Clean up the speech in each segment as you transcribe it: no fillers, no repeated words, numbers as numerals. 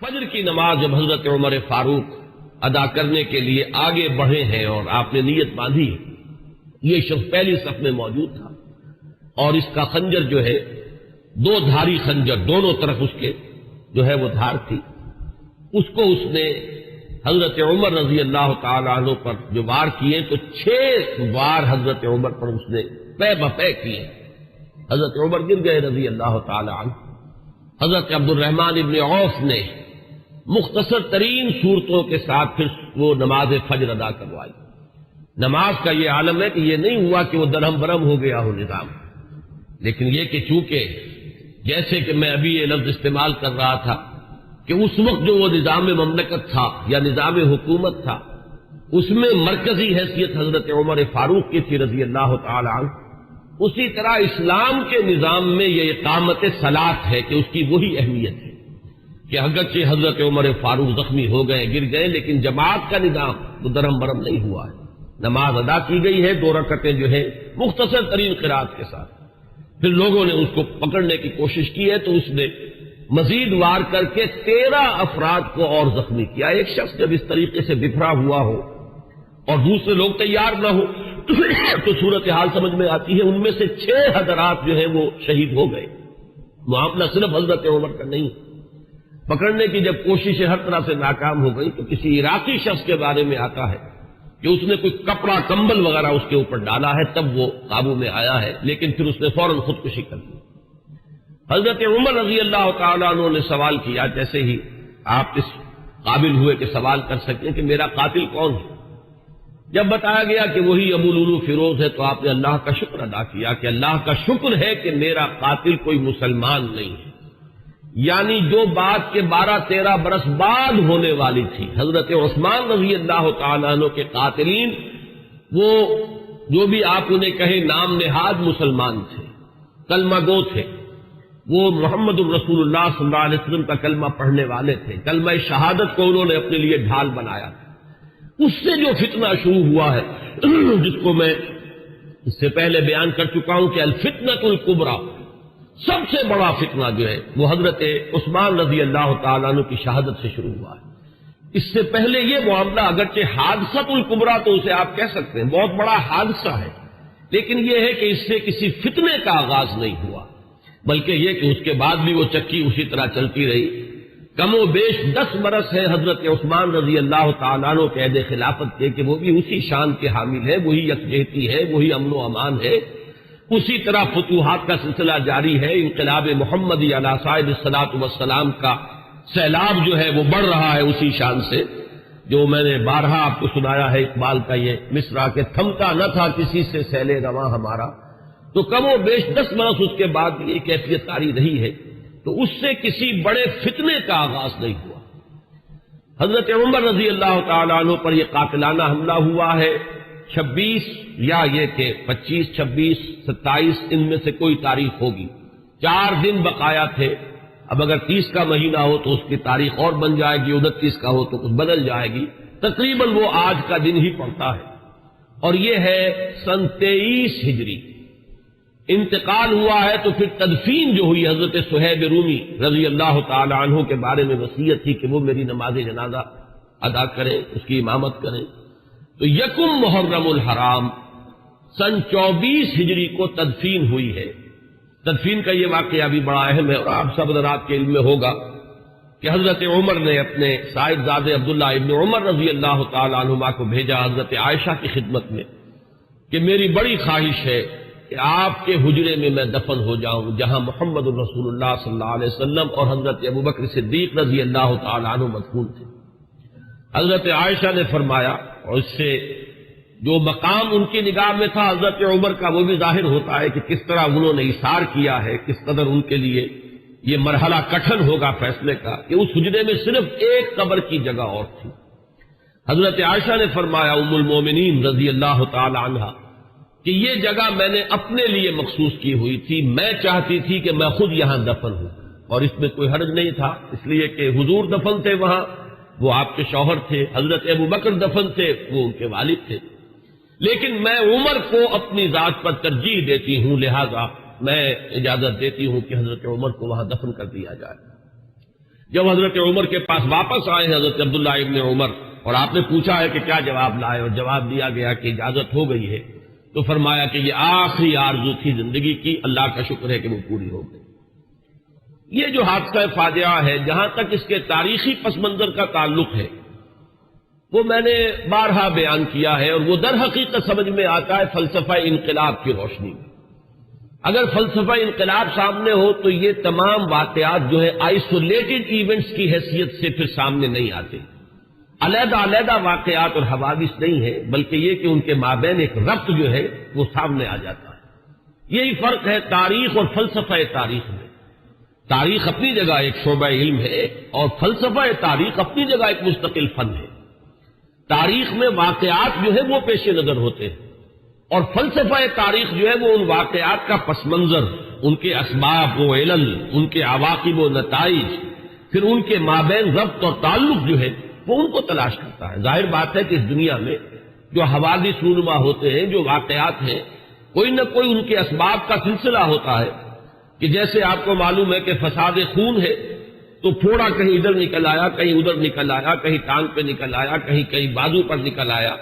فجر کی نماز جب حضرت عمر فاروق ادا کرنے کے لیے آگے بڑھے ہیں اور آپ نے نیت باندھی ہے، یہ شخص پہلی صف میں موجود تھا اور اس کا خنجر جو ہے دو دھاری خنجر، دونوں طرف اس کے جو ہے وہ دھار تھی، اس کو اس نے حضرت عمر رضی اللہ تعالی عنہ پر جو وار کیے تو 6 وار حضرت عمر پر اس نے پے بپے کیے۔ حضرت عمر گر گئے رضی اللہ تعالی عنہ۔ حضرت عبد الرحمن ابن عوف نے مختصر ترین صورتوں کے ساتھ پھر وہ نماز فجر ادا کروائی۔ نماز کا یہ عالم ہے کہ یہ نہیں ہوا کہ وہ درہم برہم ہو گیا ہو نظام، لیکن یہ کہ چونکہ جیسے کہ میں ابھی یہ لفظ استعمال کر رہا تھا کہ اس وقت جو وہ نظام مملکت تھا یا نظام حکومت تھا، اس میں مرکزی حیثیت حضرت عمر فاروق کی تھی رضی اللہ تعالی عنہ، اسی طرح اسلام کے نظام میں یہ اقامت صلاۃ ہے کہ اس کی وہی اہمیت ہے کہ اگرچہ حضرت عمر فاروق زخمی ہو گئے، گر گئے، لیکن جماعت کا نظام وہ درہم برہم نہیں ہوا ہے۔ نماز ادا کی گئی ہے 2 رکعتیں جو ہے مختصر ترین قرات کے ساتھ۔ پھر لوگوں نے اس کو پکڑنے کی کوشش کی ہے تو اس نے مزید وار کر کے 13 افراد کو اور زخمی کیا۔ ایک شخص جب اس طریقے سے بکھرا ہوا ہو اور دوسرے لوگ تیار نہ ہو تو صورتحال سمجھ میں آتی ہے۔ ان میں سے 6 حضرات جو ہیں وہ شہید ہو گئے۔ معاملہ صرف حضرت عمر کا نہیں، پکڑنے کی جب کوششیں ہر طرح سے ناکام ہو گئی تو کسی عراقی شخص کے بارے میں آتا ہے کہ اس نے کوئی کپڑا کمبل وغیرہ اس کے اوپر ڈالا ہے، تب وہ قابو میں آیا ہے، لیکن پھر اس نے فوراً خودکشی کر لی۔ حضرت عمر رضی اللہ تعالیٰ عنہ نے سوال کیا، جیسے ہی آپ اس قابل ہوئے کہ سوال کر سکیں کہ میرا قاتل کون ہے، جب بتایا گیا کہ وہی ابو لولو فیروز ہے تو آپ نے اللہ کا شکر ادا کیا کہ اللہ کا شکر ہے کہ میرا قاتل کوئی مسلمان نہیں ہے۔ یعنی جو بات کے 12-13 برس بعد ہونے والی تھی، حضرت عثمان رضی اللہ تعالیٰ عنہ کے قاتلین وہ جو بھی آپ انہیں کہیں نام نہاد مسلمان تھے، کلمہ گو تھے، وہ محمد الرسول اللہ صلی اللہ علیہ وسلم کا کلمہ پڑھنے والے تھے، کلمہ شہادت کو انہوں نے اپنے لیے ڈھال بنایا تھا۔ اس سے جو فتنہ شروع ہوا ہے جس کو میں اس سے پہلے بیان کر چکا ہوں کہ الفتنۃ الکبریٰ، سب سے بڑا فتنہ جو ہے وہ حضرت عثمان رضی اللہ تعالیٰ عنہ کی شہادت سے شروع ہوا ہے۔ اس سے پہلے یہ معاملہ اگرچہ حادثۃ الکبریٰ تو اسے آپ کہہ سکتے ہیں، بہت بڑا حادثہ ہے، لیکن یہ ہے کہ اس سے کسی فتنے کا آغاز نہیں ہوا، بلکہ یہ کہ اس کے بعد بھی وہ چکی اسی طرح چلتی رہی۔ کم و بیش 10 برس ہے حضرت عثمان رضی اللہ تعالیٰ عنہ کے عہد خلافت کے کہ وہ بھی اسی شان کے حامل ہے، وہی یکجہتی ہے، وہی امن و امان ہے، اسی طرح فتوحات کا سلسلہ جاری ہے، انقلاب محمدی علی صاحب الصلاۃ والسلام کا سیلاب جو ہے وہ بڑھ رہا ہے اسی شان سے، جو میں نے بارہا آپ کو سنایا ہے اقبال کا یہ مصرع کہ تھمتا نہ تھا کسی سے سیل رواں ہمارا۔ تو کم و بیش 10 برس اس کے بعد یہ کیفیت طاری رہی ہے، تو اس سے کسی بڑے فتنے کا آغاز نہیں ہوا۔ حضرت عمر رضی اللہ تعالیٰ عنہ پر یہ قاتلانہ حملہ ہوا ہے 26 یا یہ کہ 25، 26، 27 ان میں سے کوئی تاریخ ہوگی، 4 دن بقایا تھے۔ اب اگر 30 کا مہینہ ہو تو اس کی تاریخ اور بن جائے گی، 29 کا ہو تو کچھ بدل جائے گی، تقریباً وہ آج کا دن ہی پڑتا ہے، اور یہ ہے سن 23 ہجری۔ انتقال ہوا ہے تو پھر تدفین جو ہوئی، حضرت صہیب رومی رضی اللہ تعالی عنہ کے بارے میں وصیت تھی کہ وہ میری نماز جنازہ ادا کریں، اس کی امامت کریں، تو 1 محرم الحرام سن 24 ہجری کو تدفین ہوئی ہے۔ تدفین کا یہ واقعہ بھی بڑا اہم ہے، اور آپ سب حضرات کے علم میں ہوگا کہ حضرت عمر نے اپنے صاحبزادے عبداللہ ابن عمر رضی اللہ تعالی عنہما کو بھیجا حضرت عائشہ کی خدمت میں کہ میری بڑی خواہش ہے کہ آپ کے حجرے میں میں دفن ہو جاؤں جہاں محمد الرسول اللہ صلی اللہ علیہ وسلم اور حضرت ابوبکر صدیق رضی اللہ تعالی عنہ مدفون تھے۔ حضرت عائشہ نے فرمایا، اور اس سے جو مقام ان کی نگاہ میں تھا حضرت عمر کا وہ بھی ظاہر ہوتا ہے کہ کس طرح انہوں نے اثار کیا ہے، کس قدر ان کے لیے یہ مرحلہ کٹھن ہوگا فیصلے کا کہ اس حجرے میں صرف ایک قبر کی جگہ اور تھی۔ حضرت عائشہ نے فرمایا ام المومنین رضی اللہ تعالی عنہا کہ یہ جگہ میں نے اپنے لیے مخصوص کی ہوئی تھی، میں چاہتی تھی کہ میں خود یہاں دفن ہوں، اور اس میں کوئی حرج نہیں تھا، اس لیے کہ حضور دفن تھے وہاں، وہ آپ کے شوہر تھے، حضرت ابوبکر دفن تھے، وہ ان کے والد تھے، لیکن میں عمر کو اپنی ذات پر ترجیح دیتی ہوں، لہذا میں اجازت دیتی ہوں کہ حضرت عمر کو وہاں دفن کر دیا جائے۔ جب حضرت عمر کے پاس واپس آئے ہیں حضرت عبداللہ ابن عمر اور آپ نے پوچھا ہے کہ کیا جواب لائے اور جواب دیا گیا کہ اجازت ہو گئی ہے، تو فرمایا کہ یہ آخری آرزو تھی زندگی کی، اللہ کا شکر ہے کہ وہ پوری ہو گئی۔ یہ جو حادثہ فاجعہ ہے، جہاں تک اس کے تاریخی پس منظر کا تعلق ہے وہ میں نے بارہا بیان کیا ہے، اور وہ در حقیقت سمجھ میں آتا ہے فلسفہ انقلاب کی روشنی میں۔ اگر فلسفہ انقلاب سامنے ہو تو یہ تمام واقعات جو ہے آئسولیٹڈ ایونٹس کی حیثیت سے پھر سامنے نہیں آتے، علیحدہ علیحدہ واقعات اور حوادث نہیں ہے، بلکہ یہ کہ ان کے مابین ایک ربط جو ہے وہ سامنے آ جاتا ہے۔ یہی فرق ہے تاریخ اور فلسفہ تاریخ میں۔ تاریخ اپنی جگہ ایک شعبہ علم ہے اور فلسفہ تاریخ اپنی جگہ ایک مستقل فن ہے۔ تاریخ میں واقعات جو ہے وہ پیش نظر ہوتے ہیں، اور فلسفہ تاریخ جو ہے وہ ان واقعات کا پس منظر، ان کے اسباب و علل، ان کے عواقب و نتائج، پھر ان کے مابین ربط اور تعلق جو ہے وہ ان کو تلاش کرتا ہے۔ ظاہر بات ہے کہ اس دنیا میں جو حوادث رونما ہوتے ہیں، جو واقعات ہیں، کوئی نہ کوئی ان کے اسباب کا سلسلہ ہوتا ہے، کہ جیسے آپ کو معلوم ہے کہ فساد خون ہے تو پھوڑا کہیں ادھر نکل آیا، کہیں ادھر نکل آیا، کہیں ٹانگ پہ نکل آیا، کہیں بازو پر نکل آیا،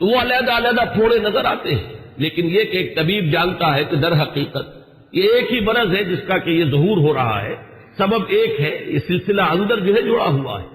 تو وہ علیحدہ علیحدہ پھوڑے نظر آتے ہیں، لیکن یہ کہ ایک طبیب جانتا ہے کہ در حقیقت یہ ایک ہی مرض ہے جس کا کہ یہ ظہور ہو رہا ہے، سبب ایک ہے، یہ سلسلہ اندر جو ہے جڑا ہوا ہے۔